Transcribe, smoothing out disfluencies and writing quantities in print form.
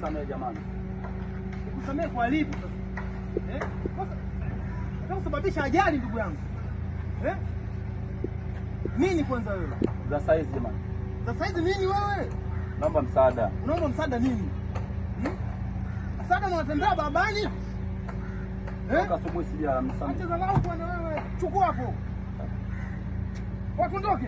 nisamehe jamani. Nikusamehe kwa lipi sasa? Nataka kusababisha ajali ndugu yangu. Nini kwanza wewe? Za saizi jamani. Za saizi nini wewe? Naomba msaada. Unaomba msaada nini? Msaada unatembea babani? Asubuhi sijala msaada. Acheza lao bwana wewe. Chukua hapo. Watondoke.